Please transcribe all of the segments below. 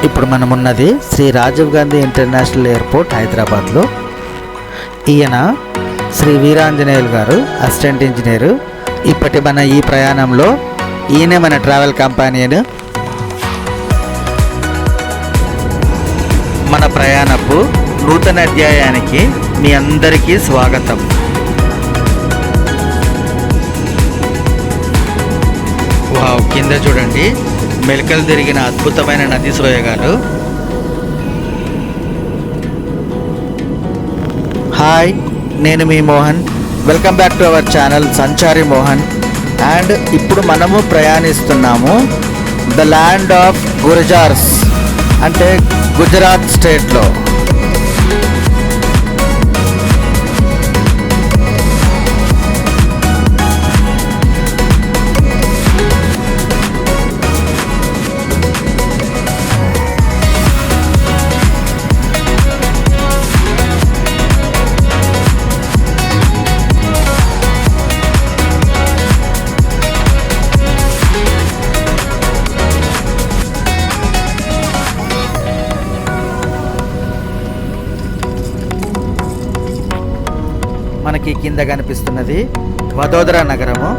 ఇప్పుడు మనం ఉన్నది శ్రీ రాజీవ్ గాంధీ ఇంటర్నేషనల్ ఎయిర్పోర్ట్ హైదరాబాద్లో. ఈయన శ్రీ వీరాంజనేయులు గారు, అసిస్టెంట్ ఇంజనీరు. ఇప్పటి మన ఈ ప్రయాణంలో ఈయనే మన ట్రావెల్ కంపెనీని. మన ప్రయాణపు నూతన అధ్యాయానికి మీ అందరికీ స్వాగతం. వావ్, కింద చూడండి మెలికలు తిరిగిన అద్భుతమైన నది సోయగాలు. హాయ్, నేను మీ Mohan. Welcome back to our channel Sanchari Mohan. And ఇప్పుడు మనము ప్రయాణిస్తున్నాము ద ల్యాండ్ ఆఫ్ గుర్జార్స్, అంటే గుజరాత్ స్టేట్లో. మనకి కింద కనిపిస్తున్నది వదోదర నగరము.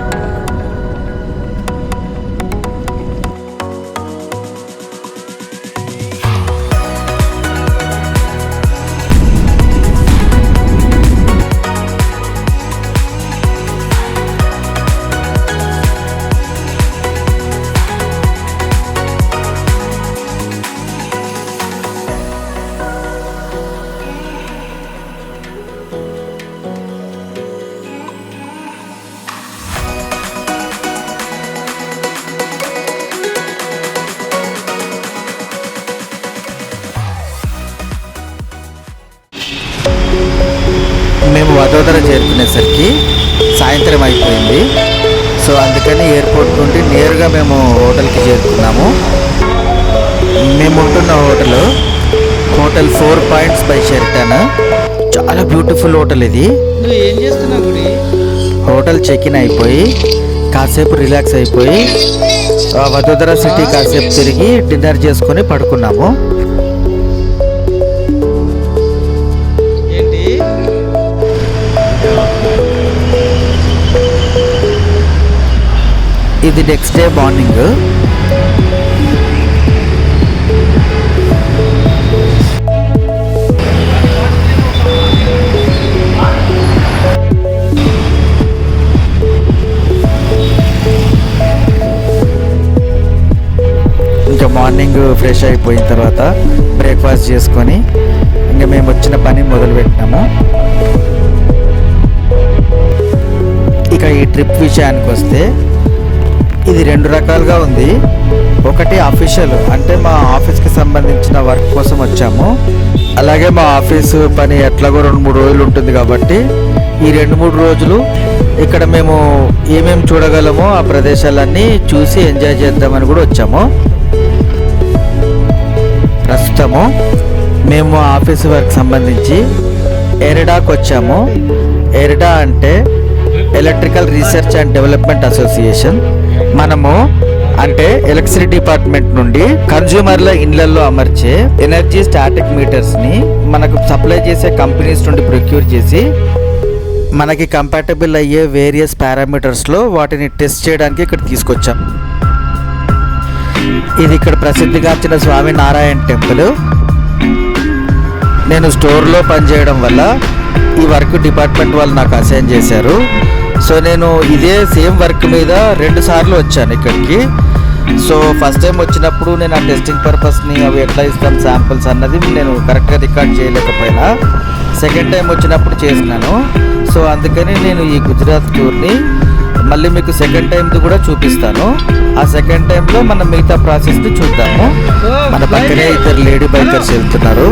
మేము వదోదర చేరుకునేసరికి సాయంత్రం అయిపోయింది. సో అందుకని ఎయిర్పోర్ట్ నుండి నేరుగా మేము హోటల్కి చేరుకున్నాము. మేము ఉంటున్న హోటల్ 4 పాయింట్స్ బై షెరటన్. చాలా బ్యూటిఫుల్ హోటల్ ఇది. నువ్వు ఏం చేస్తున్నావు గుడి? హోటల్ చెక్ ఇన్ అయిపోయి కాసేపు రిలాక్స్ అయిపోయి వదోదర సిటీ కాసేపు తిరిగి డిన్నర్ చేసుకొని పడుకున్నాము. ఇది నెక్స్ట్ డే మార్నింగ్. ఇంకా మార్నింగ్ ఫ్రెష్ అయిపోయిన తర్వాత బ్రేక్ఫాస్ట్ చేసుకొని ఇంకా మేము వచ్చిన పని మొదలుపెట్టినాము. ఇక ఈ ట్రిప్ విషయానికి వస్తే ఇది 2 రకాలుగా ఉంది. ఒకటి అఫీషియల్, అంటే మా ఆఫీస్కి సంబంధించిన వర్క్ కోసం వచ్చాము. అలాగే మా ఆఫీసు పని ఎట్లాగో 2-3 రోజులు ఉంటుంది కాబట్టి ఈ 2-3 రోజులు ఇక్కడ మేము ఏమేమి చూడగలమో ఆ ప్రదేశాలన్నీ చూసి ఎంజాయ్ చేద్దామని కూడా వచ్చాము. ప్రస్తుతము మేము ఆఫీసు వర్క్ సంబంధించి ఎరిడాకి వచ్చాము. ఎరిడా అంటే electrical research and development association. మనము అంటే ఎలక్ట్రిసిటీ డిపార్ట్మెంట్ నుండి కన్జ్యూమర్ల ఇళ్లలో అమర్చే ఎనర్జీ స్టాటిక్ మీటర్స్ ని మనకు సప్లై చేసే కంపెనీస్ నుండి ప్రొక్యూర్ చేసి మనకి కంపాటబుల్ అయ్యే వేరియస్ పారామీటర్స్ లో వాటిని టెస్ట్ చేయడానికి ఇక్కడ తీసుకొచ్చాం. ఇది ఇక్కడ ప్రసిద్ధిగాంచిన స్వామి నారాయణ టెంపుల్. నేను స్టోర్లో పనిచేయడం వల్ల ఈ వర్క్ డిపార్ట్మెంట్ వాళ్ళు నాకు అసైన్ చేశారు. సో నేను ఇదే సేమ్ వర్క్ మీద 2 సార్లు వచ్చాను ఇక్కడికి. సో ఫస్ట్ టైం వచ్చినప్పుడు నేను ఆ టెస్టింగ్ పర్పస్ని అవి ఎట్లా ఇస్తాం శాంపుల్స్ అన్నది నేను కరెక్ట్గా రికార్డ్ చేయలేకపోయినా, సెకండ్ టైం వచ్చినప్పుడు చేసినాను. సో అందుకని నేను ఈ గుజరాత్ టూర్ని మళ్ళీ మీకు సెకండ్ టైంది కూడా చూపిస్తాను. ఆ సెకండ్ టైంలో మనం మిగతా ప్రాసెస్ని చూద్దాము. మన పక్కనే 2 లేడీ బైకర్స్ వెళ్తున్నారు.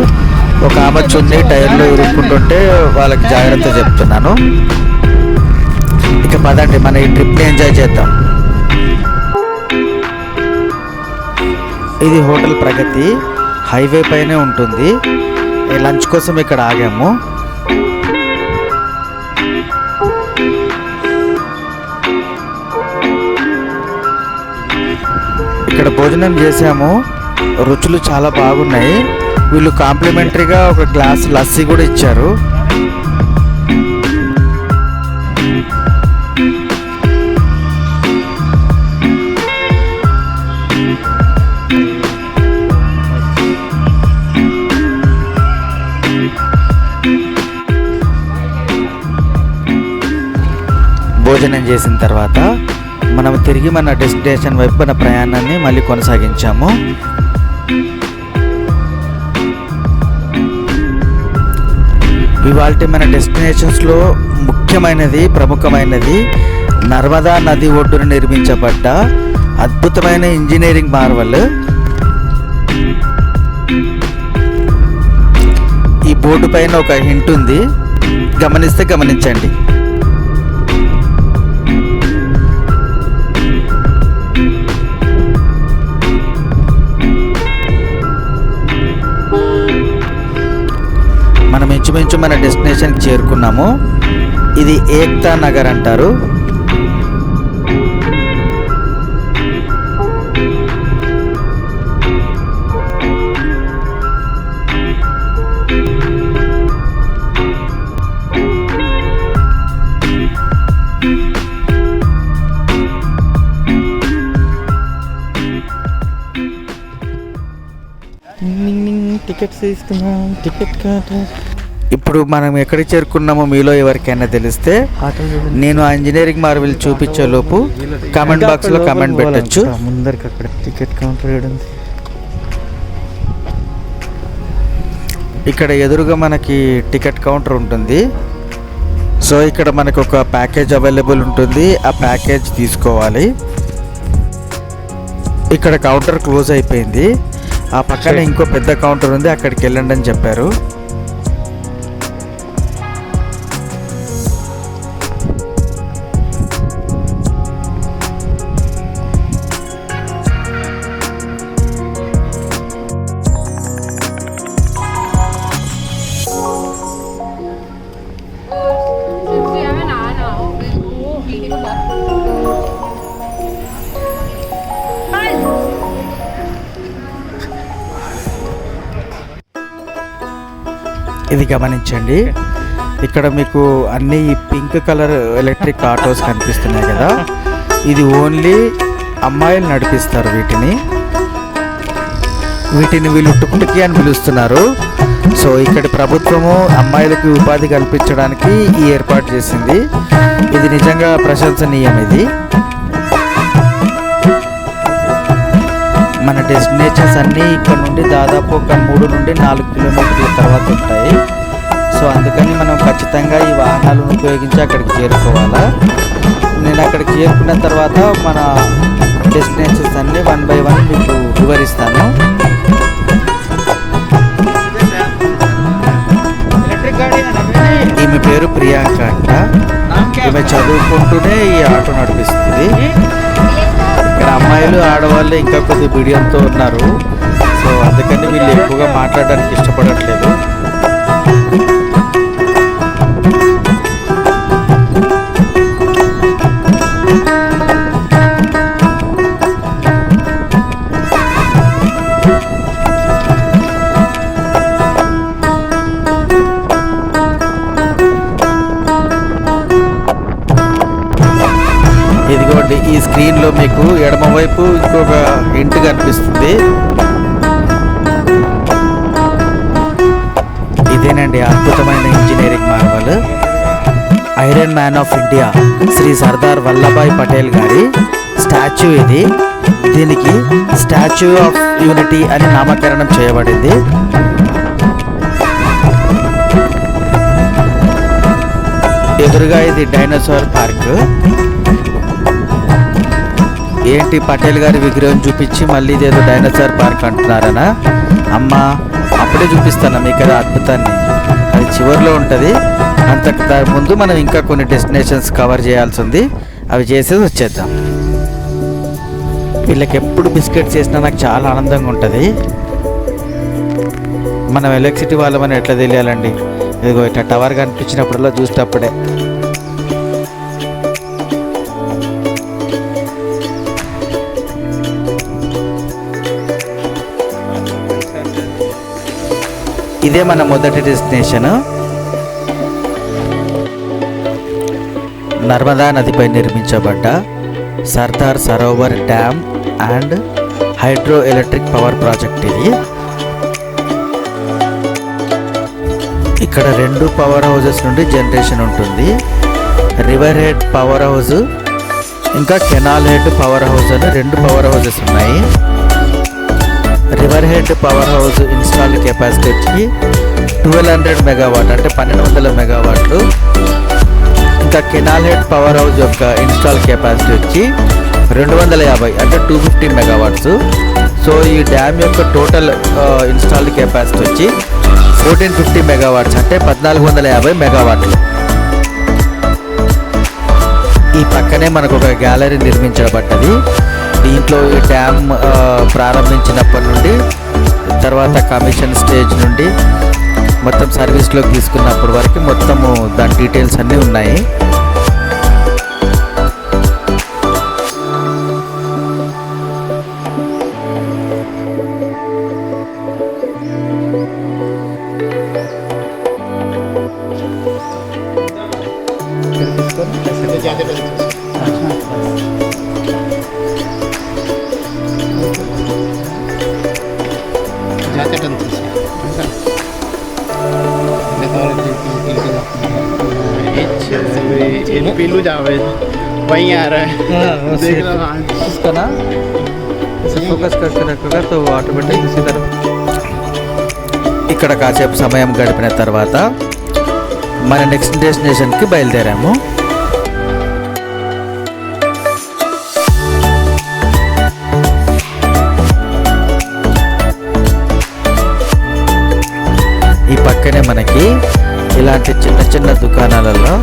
ఒక ఆమె చున్నీ టైర్లో ఇరుక్కుంటుంటే వాళ్ళకి జాగ్రత్త చెప్తున్నాను. ఇక పదండి మన ఈ ట్రిప్ని ఎంజాయ్ చేద్దాం. ఇది హోటల్ ప్రగతి, హైవే పైనే ఉంటుంది. లంచ్ కోసం ఇక్కడ ఆగాము. ఇక్కడ భోజనం చేసాము. రుచులు చాలా బాగున్నాయి. వీళ్ళు కాంప్లిమెంటరీగా ఒక గ్లాస్ లస్సీ కూడా ఇచ్చారు. భోజనం చేసిన తర్వాత మనం తిరిగి మన డెస్టినేషన్ వైపు మన ప్రయాణాన్ని మళ్ళీ కొనసాగించాము. ఇవాళ మన డెస్టినేషన్స్లో ముఖ్యమైనది, ప్రముఖమైనది నర్మదా నది ఒడ్డున నిర్మించబడ్డ అద్భుతమైన ఇంజనీరింగ్ మార్వల్. ఈ బోర్డు పైన ఒక హింట్ ఉంది, గమనిస్తే గమనించండి. మనం ఇంచుమించు మన డెస్టినేషన్కి చేరుకున్నాము. ఇది ఏక్తా నగర్ అంటారు. టికెట్స్ తీసుకున్నాం. ఇప్పుడు మనం ఎక్కడికి చేరుకున్నామో మీలో ఎవరికైనా తెలిస్తే నేను ఆ ఇంజనీరింగ్ మార్వెల్ చూపించే లోపు కామెంట్ బాక్స్లో కామెంట్ పెట్టచ్చు. ముందరికి అక్కడ టికెట్ కౌంటర్ ఇక్కడ ఎదురుగా మనకి టికెట్ కౌంటర్ ఉంటుంది. సో ఇక్కడ మనకు ఒక ప్యాకేజ్ అవైలబుల్ ఉంటుంది, ఆ ప్యాకేజ్ తీసుకోవాలి. ఇక్కడ కౌంటర్ క్లోజ్ అయిపోయింది. ఆ పక్కన ఇంకో పెద్ద కౌంటర్ ఉంది, అక్కడికి వెళ్ళండి అని చెప్పారు. ఇది గమనించండి, ఇక్కడ మీకు అన్ని పింక్ కలర్ ఎలక్ట్రిక్ ఆటోస్ కనిపిస్తున్నాయి కదా, ఇది ఓన్లీ అమ్మాయిలు నడిపిస్తారు. వీటిని వీళ్ళు టుకుటుకి అని పిలుస్తున్నారు. సో ఇక్కడ ప్రభుత్వము అమ్మాయిలకి ఉపాధి కల్పించడానికి ఈ ఏర్పాటు చేసింది. ఇది నిజంగా ప్రశంసనీయం. ఇది మన డెస్టినేషన్స్ అన్నీ ఇక్కడ నుండి దాదాపు ఒక 3 నుండి 4 కిలోమీటర్ల తర్వాత ఉంటాయి. సో అందుకని మనం ఖచ్చితంగా ఈ వాహనాలను ఉపయోగించి అక్కడికి చేరుకోవాలా. నేను అక్కడికి చేరుకున్న తర్వాత మన డెస్టినేషన్స్ అన్నీ 1 by 1 మీకు వివరిస్తాను. ఈమె పేరు ప్రియాంక అంట. ఈమె చదువుకుంటూనే ఈ ఆటో నడిపిస్తుంది. ఇక్కడ అమ్మాయిలు ఆడవాళ్ళు ఇంకా కొద్ది బిడియంతో ఉన్నారు. సో అందుకని వీళ్ళు ఎక్కువగా మాట్లాడడానికి ఇష్టపడట్లేదు. ఇదిగోండి, ఈ స్క్రీన్లో మీకు ఎడమవైపు ఇంకొక హింట్ కనిపిస్తుంది. ఇదేనండి అద్భుతమైన engineering marvel. Iron man of India Shri Sardar Vallabhbhai Patel గారి స్టాచ్యూ ఇది. దీనికి స్టాచ్యూ ఆఫ్ యూనిటీ అని నామకరణం చేయబడింది. ఎదురుగా ఇది డైనోసార్ పార్క్. ఏంటి పటేల్ గారి విగ్రహం చూపించి మళ్ళీ ఇదేదో డైనోసార్ పార్క్ అంటున్నారనా? అమ్మ, అప్పుడే చూపిస్తాను మీకు అది అద్భుతాన్ని. అది చివరిలో ఉంటుంది. అంతకు దాని ముందు మనం ఇంకా కొన్ని డెస్టినేషన్స్ కవర్ చేయాల్సి ఉంది. అవి చేసేది వచ్చేద్దాం. వీళ్ళకి ఎప్పుడు బిస్కెట్స్ చేసినా నాకు చాలా ఆనందంగా ఉంటుంది. మనం ఎలక్ట్రిసిటీ వాళ్ళమని ఎట్లా తెలియాలండి? ఇదిగో ఇట్లా టవర్ కనిపించినప్పుడల్లా చూసేటప్పుడే. ఇదే మన మొదటి డెస్టినేషన్. నర్మదా నదిపై నిర్మించబడ్డ Sardar Sarovar dam and hydro electric power project ఇది. ఇక్కడ 2 పవర్ హౌజెస్ నుండి జనరేషన్ ఉంటుంది. రివర్ హెడ్ పవర్ హౌస్ ఇంకా కెనాల్ హెడ్ పవర్ హౌస్ అని 2 పవర్ హౌజెస్ ఉన్నాయి. River head power house installed capacity వచ్చి 1200 మెగావాట్ అంటే 1200 మెగావాట్లు. ఇంకా కెనాల్ హెడ్ పవర్ హౌస్ యొక్క ఇన్స్టాల్ కెపాసిటీ వచ్చి 250 అంటే 250 మెగావాట్స్. సో ఈ డ్యామ్ యొక్క టోటల్ ఇన్స్టాల్డ్ కెపాసిటీ వచ్చి 1450 మెగావాట్స్ అంటే 1450 మెగావాట్లు. ఈ పక్కనే మనకు ఒక గ్యాలరీ నిర్మించబడ్డది. దీంట్లో ఈ డ్యామ్ ప్రారంభించినప్పటి నుండి తర్వాత కమిషన్ స్టేజ్ నుండి మొత్తం సర్వీస్లోకి తీసుకున్నప్పటి వరకు మొత్తము దాని డీటెయిల్స్ అన్నీ ఉన్నాయి. पीलू जावेद वहीं आ रहा है. देख लो. हाँ उसका ना फोकस करके रखोगा तो ऑटोमेटिक इसी तरह. ఇక్కడ కాసేపు సమయం గడిపిన తర్వాత మన నెక్స్ట్ డెస్టినేషన్కి బయలుదేరాము. ఈ పక్కనే మనకి ఇలాంటి చిన్న చిన్న దుకాణాలలో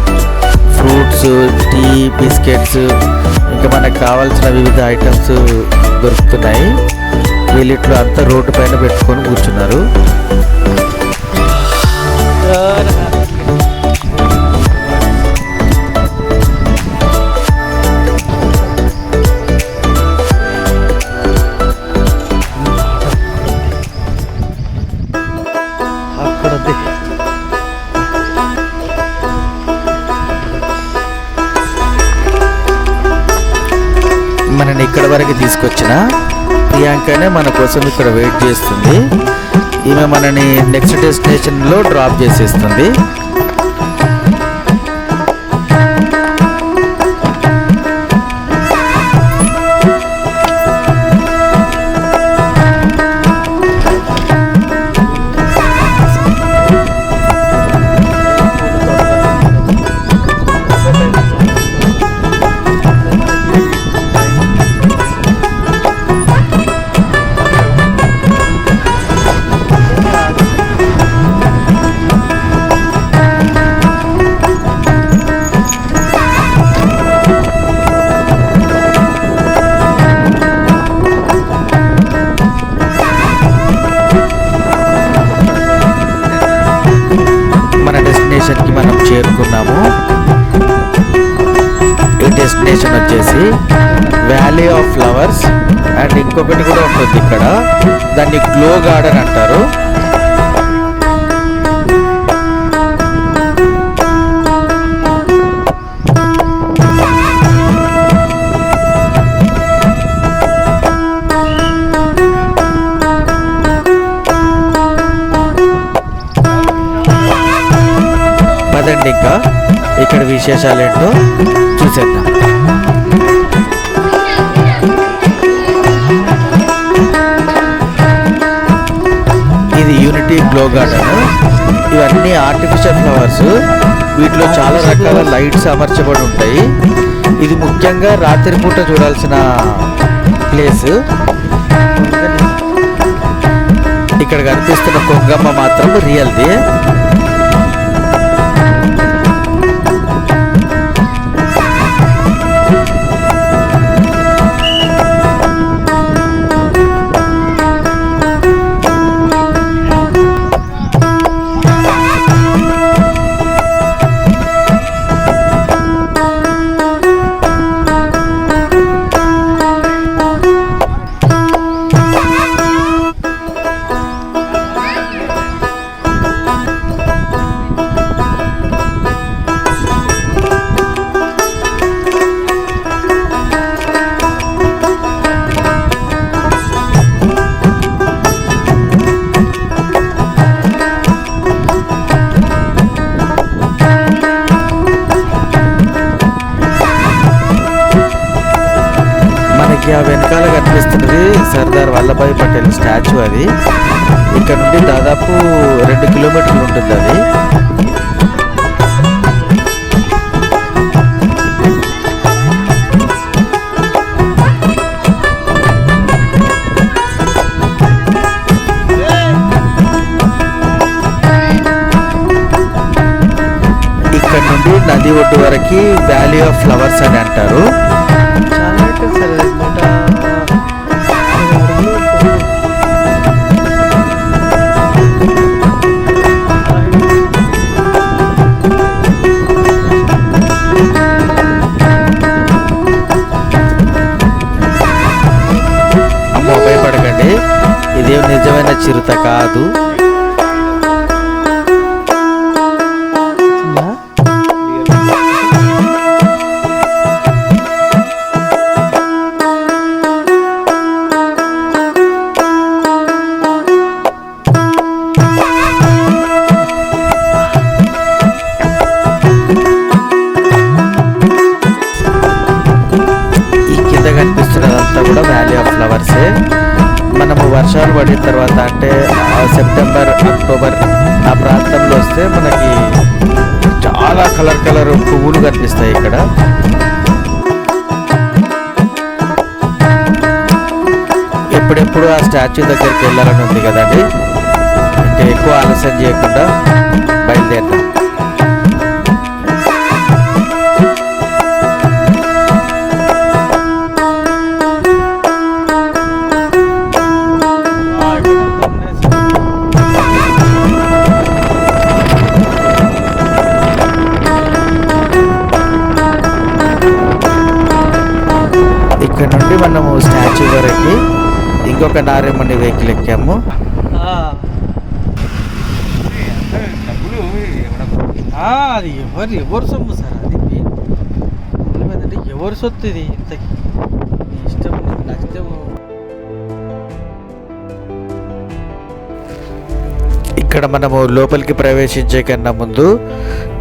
ఫ్రూట్స్, టీ, బిస్కెట్స్ ఇంకా మనకు కావాల్సిన వివిధ ఐటమ్స్ దొరుకుతున్నాయి. వీళ్ళిట్లో అంతా రోడ్డు పైన పెట్టుకొని కూర్చున్నారు. మనని ఇక్కడ వరకు తీసుకొచ్చిన ప్రియాంకనే మన కోసం ఇక్కడ వెయిట్ చేస్తుంది. ఈమె మనని నెక్స్ట్ డెస్టినేషన్లో డ్రాప్ చేసేస్తుంది. డెస్టినేషన్కి మనం చేరుకున్నాము. ఈ డెస్టినేషన్ వచ్చేసి వ్యాలీ ఆఫ్ ఫ్లవర్స్ అండ్ ఇంకొకటి కూడా ఉంటుంది ఇక్కడ, దాన్ని గ్లో గార్డెన్ అంటారు. పదండి ఇంకా ఇక్కడ విశేషాలు ఏంటో చూసేద్దాం. ఇది యూనిటీ గ్లో గార్డెన్. ఇవన్నీ ఆర్టిఫిషియల్ ఫ్లవర్స్. వీటిలో చాలా రకాల లైట్స్ అమర్చబడి ఉంటాయి. ఇది ముఖ్యంగా రాత్రిపూట చూడాల్సిన ప్లేస్. ఇక్కడ కనిపిస్తున్న కొంగమ్మ మాత్రం రియల్ది. వెనకాల కనిపిస్తున్నది సర్దార్ వల్లభాయ్ పటేల్ స్టాచ్యూ. అది ఇక్కడ నుండి దాదాపు 2 కిలోమీటర్లు ఉంటుంది అది. ఇక్కడ నుండి నది ఒడ్డు వరకు వ్యాలీ ఆఫ్ ఫ్లవర్స్ అని అంటారు. చాలా అయితే సరే 160 అమ్మో భయపడకండి, ఇదేం నిజమైన చిరుత కాదు. కనిపిస్తున్నదంతా కూడా వ్యాలీ ఆఫ్ ఫ్లవర్సే. మనము వర్షాలు పడిన తర్వాత అంటే సెప్టెంబర్ అక్టోబర్ ఆ ప్రాంతంలో వస్తే మనకి చాలా కలర్ పువ్వులు కనిపిస్తాయి ఇక్కడ. ఎప్పుడెప్పుడు ఆ స్టాచ్యూ దగ్గరికి వెళ్ళాలని ఉంది కదండి. ఇంకా ఎక్కువ ఆలస్యం చేయకుండా బయలుదేరుతాం. ఇక్కడ నుండి మనము స్టాచ్యూ వరకు ఇంకొక నారేమణి వెహికల్ ఎక్కాము. అది ఎవరు సొమ్ము సార్? అది ఏంటంటే ఎవరు సొత్తు ఇది? ఇంతకి ఇష్టం నచ్చితే. ఇక్కడ మనము లోపలికి ప్రవేశించే కన్నా ముందు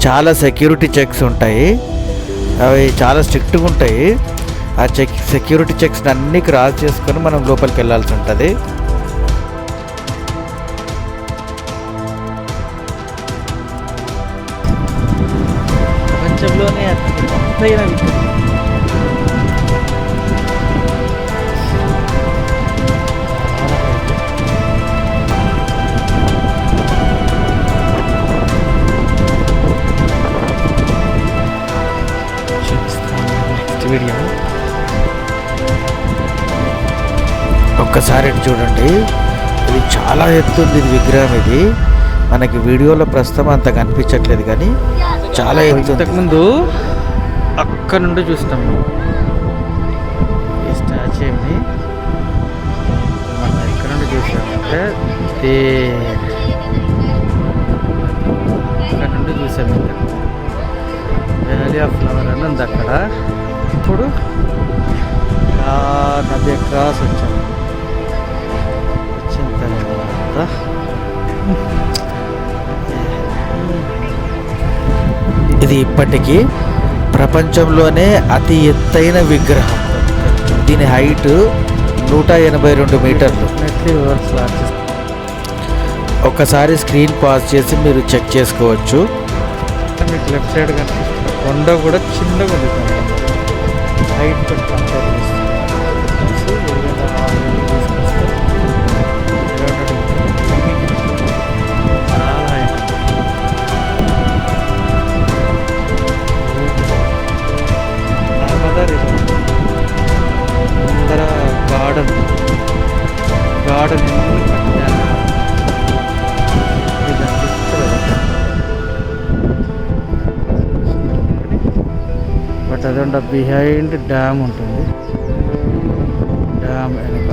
చాలా సెక్యూరిటీ చెక్స్ ఉంటాయి. అవి చాలా స్ట్రిక్ట్గా ఉంటాయి. ఆ సెక్యూరిటీ చెక్స్ అన్నీ క్రాస్ చేసుకొని మనం లోపలికి వెళ్ళాల్సి ఉంటుంది. ప్రపంచంలోనే అత్యంతైన నెక్స్ట్ వీడియో ఒక్కసారి చూడండి, ఇది చాలా ఎత్తుంది. ఇది విగ్రహం. ఇది మనకి వీడియోలో ప్రస్తుతం అంత కనిపించట్లేదు కానీ చాలా ఎత్తు. ఇంతకుముందు అక్కడ నుండి చూస్తాం ఈ స్టాచ్యూని. మనం ఇక్కడ నుండి చూసామంటే ఇక్కడ నుండి చూసాము. ఇక్కడ వ్యాలీ ఆఫ్ ఫ్లవర్ అని ఉంది అక్కడ. ఇప్పుడు నది క్రాస్ వచ్చాము. వచ్చిన తర్వాత ఇది ఇప్పటికీ ప్రపంచంలోనే అతి ఎత్తైన విగ్రహం. దీని హైట్ 182 మీటర్లు. ఒకసారి స్క్రీన్ పాజ్ చేసి మీరు చెక్ చేసుకోవచ్చు. మీకు లెఫ్ట్ సైడ్ కనిపిస్తుంది కొండ కూడా చిన్నగా ఉంది. హైట్ కంపేర్ ముందర గార్డెన్ బట్ అదంటే బిహైండ్ డ్యామ్ ఉంటుంది. డ్యామ్ వెనుక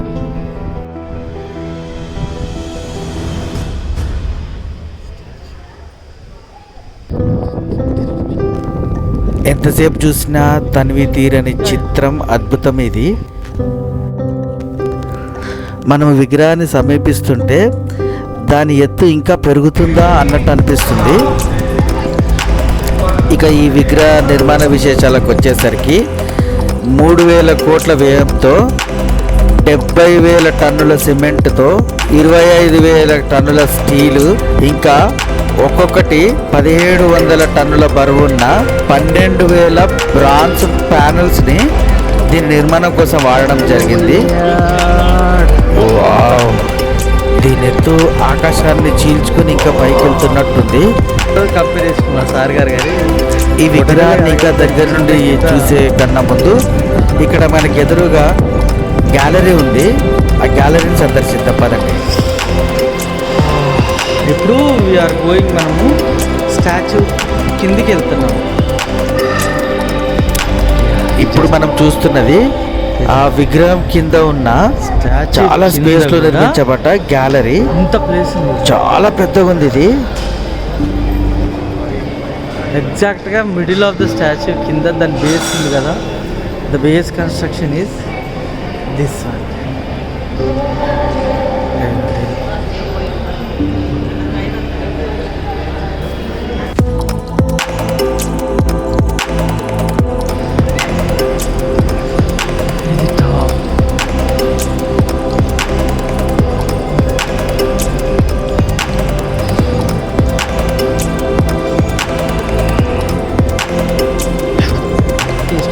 ఎంతసేపు చూసినా తనివి తీరని చిత్రం, అద్భుతం ఇది. మనం విగ్రహాన్ని సమీపిస్తుంటే దాని ఎత్తు ఇంకా పెరుగుతుందా అన్నట్టు అనిపిస్తుంది. ఇక ఈ విగ్రహ నిర్మాణ విశేషాలకు వచ్చేసరికి 3000 కోట్ల వ్యయంతో 70,000 టన్నుల సిమెంట్తో 25,000 టన్నుల స్టీలు, ఇంకా ఒక్కొక్కటి 1,700 టన్నుల బరువున్న 12,000 బ్రాంజ్ ప్యానల్స్ని దీని నిర్మాణం కోసం వాడడం జరిగింది. వావ్! దీని ఎత్తు ఆకాశాన్ని చీల్చుకుని ఇంకా పైకి వెళ్తున్నట్టుంది. కంపేర్ చేసుకున్నా సార్ గారు గారి ఈ విగ్రహాన్ని ఇంకా దగ్గర నుండి చూసే కన్నా ముందు ఇక్కడ మనకి ఎదురుగా గ్యాలరీ ఉంది. ఆ గ్యాలరీని సందర్శిద్దాం పదండి. ఇప్పుడు వీఆర్ గోయింగ్, మనము స్టాచ్యూ కిందికి వెళ్తున్నాము. ఇప్పుడు మనం చూస్తున్నది ఆ విగ్రహం కింద ఉన్న చాలా స్పేస్ లో నిర్మించబడ్డ గ్యాలరీ. ఇంత ప్లేస్ ఉంది, చాలా పెద్దగా ఉంది ఇది. ఎగ్జాక్ట్గా మిడిల్ ఆఫ్ ద స్టాచ్యూ కింద దాని బేస్ ఉంది కదా, the base construction is this one.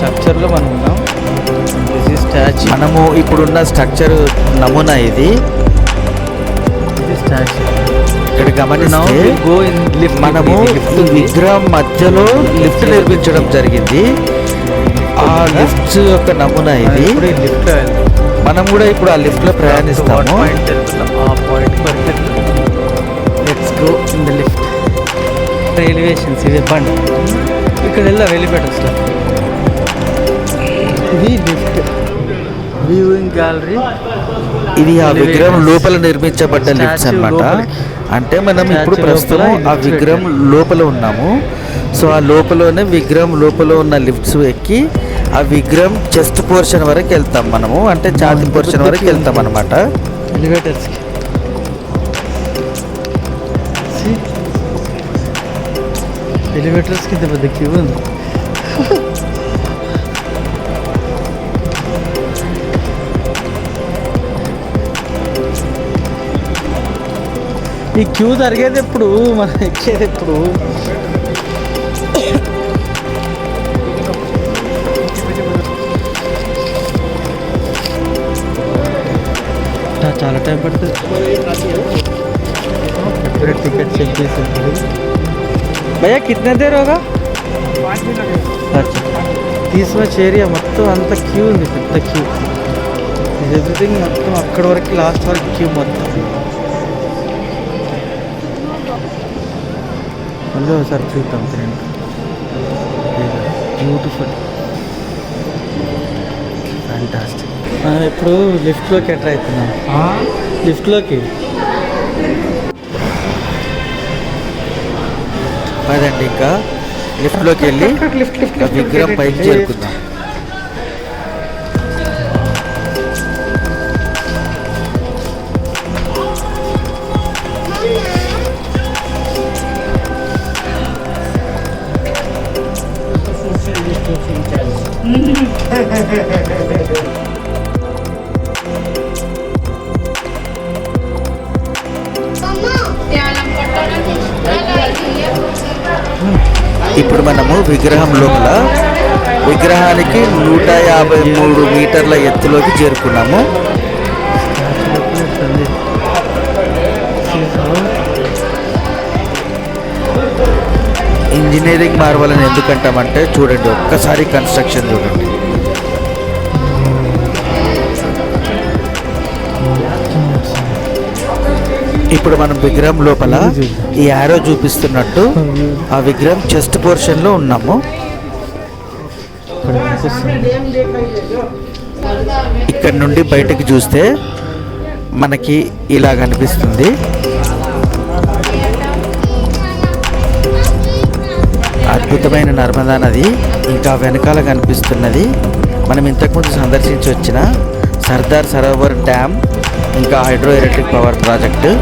స్ట్రక్చర్లో మనం ఉన్నాం. This is statue. మనము ఇప్పుడున్న స్ట్రక్చర్ నమూనా ఇది. ఇది స్టాచ్యూ. ఇక్కడ గమనిస్తే గో ఇన్ లిఫ్ట్. మనము ఈ విగ్రహం మధ్యలో లిఫ్ట్ నిర్మించడం జరిగింది. ఆ లిఫ్ట్ యొక్క నమూనా ఇది. లిఫ్ట్ మనం కూడా ఇప్పుడు ఆ లిఫ్ట్ లో ప్రయాణిస్తాము. ఆ పాయింట్ వరకు let's go in the lift. Elevations ఇవి బండి. ఇక్కడ వెళ్ళిపెట్ట సార్. ఇది లిఫ్ట్ వ్యూయింగ్ గ్యాలరీ. ఇది ఆ విగ్రహం లోపల నిర్మించబడ్డ లిఫ్ట్స్ అన్నమాట. అంటే మనం ఇప్పుడు ప్రస్తుతం ఆ విగ్రహం లోపల ఉన్నాము. సో ఆ లోపలనే విగ్రహం లోపల ఉన్న లిఫ్ట్స్ ఎక్కి ఆ విగ్రహం చెస్ట్ పోర్షన్ వరకు వెళ్తాం మనము. అంటే ఛాతీ పోర్షన్ వరకు వెళ్తాం అనమాట. ఎలివేటర్స్కి ఎలివేటర్స్కి ఇంత పెద్ద క్యూ ఉంది. ఈ క్యూ జరిగేది ఎప్పుడు, మనం ఎక్కేది ఎప్పుడు? చాలా టైం పడుతుంది. टिकट चेक చేసి भैया कितने देर होगा? 5 मिनट. अच्छा 30 में ఏరియా మొత్తం అంత క్యూ ఉంది, పెద్ద క్యూ. ఎవ్రీథింగ్ మొత్తం అక్కడ వరకు లాస్ట్ వరకు క్యూ మొత్తం. మళ్ళీ ఒకసారి చూద్దాం ఫ్రెండ్. Beautiful, fantastic. మనం ఇప్పుడు లిఫ్ట్లోకి ఎంటర్ అవుతున్నాం. లిఫ్ట్లోకి కాదండి, ఇంకా లిఫ్ట్లోకి వెళ్ళి విగ్రహం పైకి చేరుకుందాం. ఇప్పుడు మనము విగ్రహం లోపల విగ్రహానికి 153 మీటర్ల ఎత్తులోకి చేరుకున్నాము. ఇంజనీరింగ్ మార్వలని ఎందుకంటామంటే చూడండి, ఒక్కసారి కన్స్ట్రక్షన్ చూడండి. ఇప్పుడు మనం విగ్రహం లోపల ఈ యారో చూపిస్తున్నట్టు ఆ విగ్రహం చెస్ట్ పోర్షన్లో ఉన్నాము. ఇక్కడ నుండి బయటకు చూస్తే మనకి ఇలా కనిపిస్తుంది. అద్భుతమైన నర్మదా నది ఇంకా వెనకాల కనిపిస్తున్నది మనం ఇంతకుముందు సందర్శించి వచ్చిన సర్దార్ సరోవర్ డ్యామ్, ఇంకా హైడ్రో ఎలక్ట్రిక్ పవర్ ప్రాజెక్టు.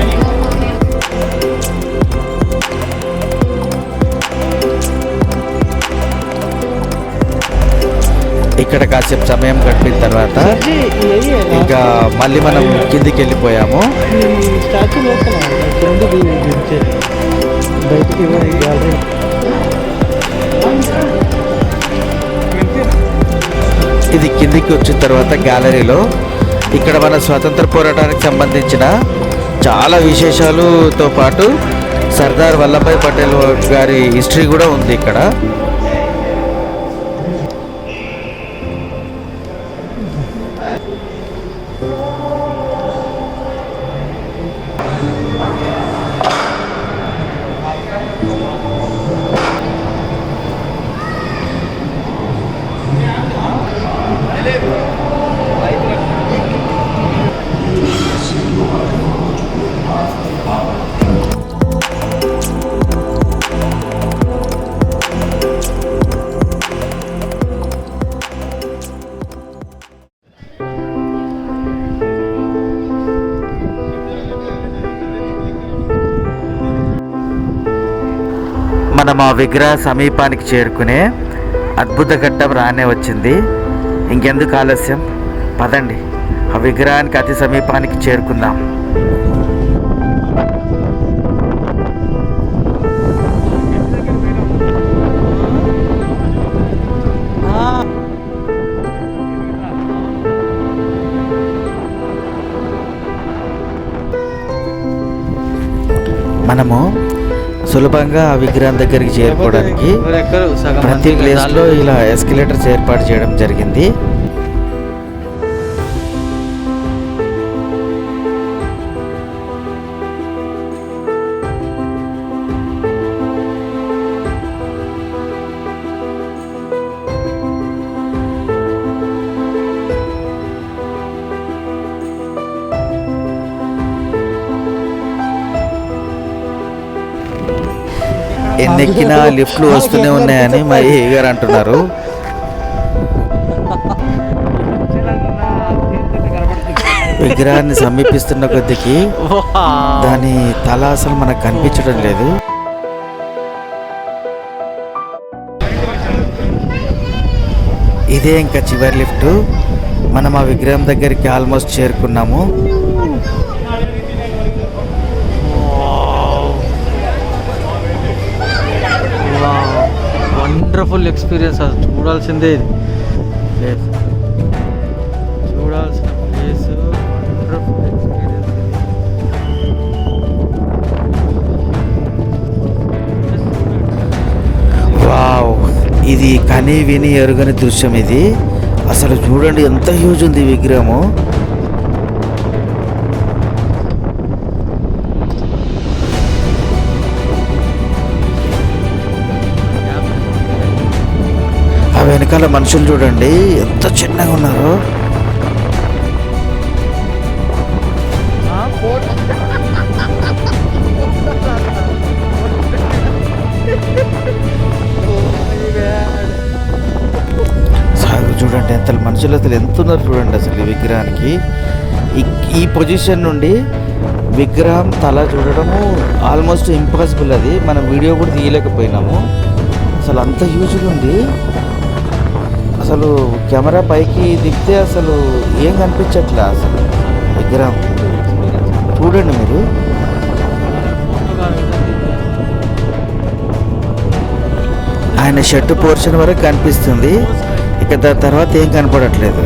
ఇక్కడ కాసేపు సమయం గడిపిన తర్వాత ఇంకా మళ్ళీ మనం కిందికి వెళ్ళిపోయాము. స్టాచ్యూ లోపల బయటికి గ్యాలరీ. ఇది కిందికి వచ్చిన తర్వాత గ్యాలరీలో ఇక్కడ మన స్వాతంత్ర పోరాటానికి సంబంధించిన చాలా విశేషాలతో పాటు సర్దార్ వల్లభాయ్ పటేల్ గారి హిస్టరీ కూడా ఉంది ఇక్కడ. మనం ఆ విగ్రహ సమీపానికి చేరుకునే అద్భుత ఘట్టం రానే వచ్చింది. ఇంకెందుకు ఆలస్యం, పదండి ఆ విగ్రహానికి అతి సమీపానికి చేరుకుందాం. మనము సులభంగా ఆ విగ్రహం దగ్గరికి చేరుకోవడానికి ప్రతి ప్లేస్లో ఇలా ఎస్కలేటర్స్ ఏర్పాటు చేయడం జరిగింది. ఎన్నెక్కినా లిఫ్ట్లు వస్తూనే ఉన్నాయని మా ఏ గారు అంటున్నారు. విగ్రహాన్ని సమీపిస్తున్న కొద్దికి దాని తల అసలు మనకు కనిపించడం లేదు. ఇదే ఇంకా చివరి లిఫ్ట్. మనం ఆ విగ్రహం దగ్గరికి ఆల్మోస్ట్ చేరుకున్నాము. వండర్ఫుల్ ఎక్స్పీరియన్స్, అది చూడాల్సిందే. ఇది ప్లేస్ చూడాల్సిన ప్లేస్, వండర్ఫుల్ ఎక్స్పీరియన్స్. వావ్, ఇది కని విని ఎరుగని దృశ్యం. ఇది అసలు చూడండి ఎంత హ్యూజ్ ఉంది విగ్రహము. ఆ వెనకాల మనుషులు చూడండి ఎంత చిన్నగా ఉన్నారో. సాగు చూడండి ఎంత మనుషులు అసలు ఎంత ఉన్నారు చూడండి. అసలు ఈ విగ్రహానికి ఈ పొజిషన్ నుండి విగ్రహం తల చూడడము ఆల్మోస్ట్ ఇంపాసిబుల్. అది మనం వీడియో కూడా తీయలేకపోయినాము. అసలు అంత హ్యూజ్గా ఉంది. అసలు కెమెరా పైకి దిగితే అసలు ఏం కనిపించట్లే అసలు విగ్రహం. చూడండి మీరు. ఆయన షర్టు పోర్షన్ వరకు కనిపిస్తుంది, ఇక దాని తర్వాత ఏం కనపడట్లేదు.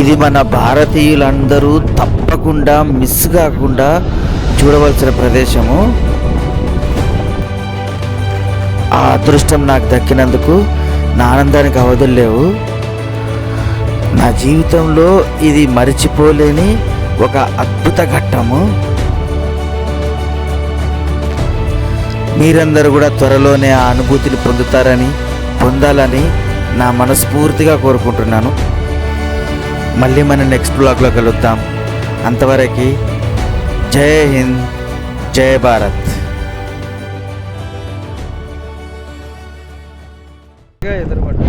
ఇది మన భారతీయులందరూ తప్పకుండా మిస్ కాకుండా చూడవలసిన ప్రదేశము. ఆ అదృష్టం నాకు దక్కినందుకు నా ఆనందానికి అవధులు లేవు. నా జీవితంలో ఇది మరిచిపోలేని ఒక అద్భుత ఘట్టము. మీరందరూ కూడా త్వరలోనే ఆ అనుభూతిని పొందాలని నా మనస్ఫూర్తిగా కోరుకుంటున్నాను. మళ్ళీ మనం నెక్స్ట్ బ్లాగ్లో కలుద్దాం. అంతవరకు జై హింద్, జై భారత్. ఎదురుపడ్డా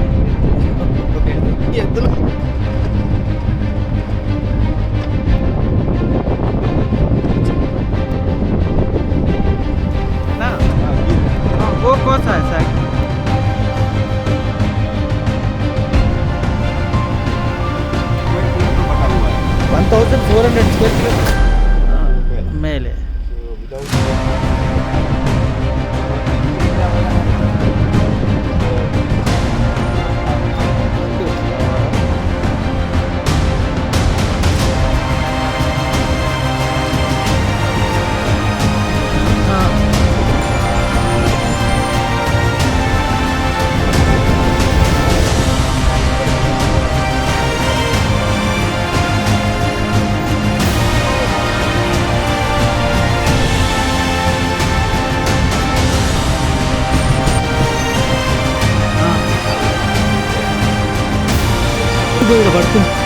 वो कौन सा है ಮೇಲೆ పడుతుంది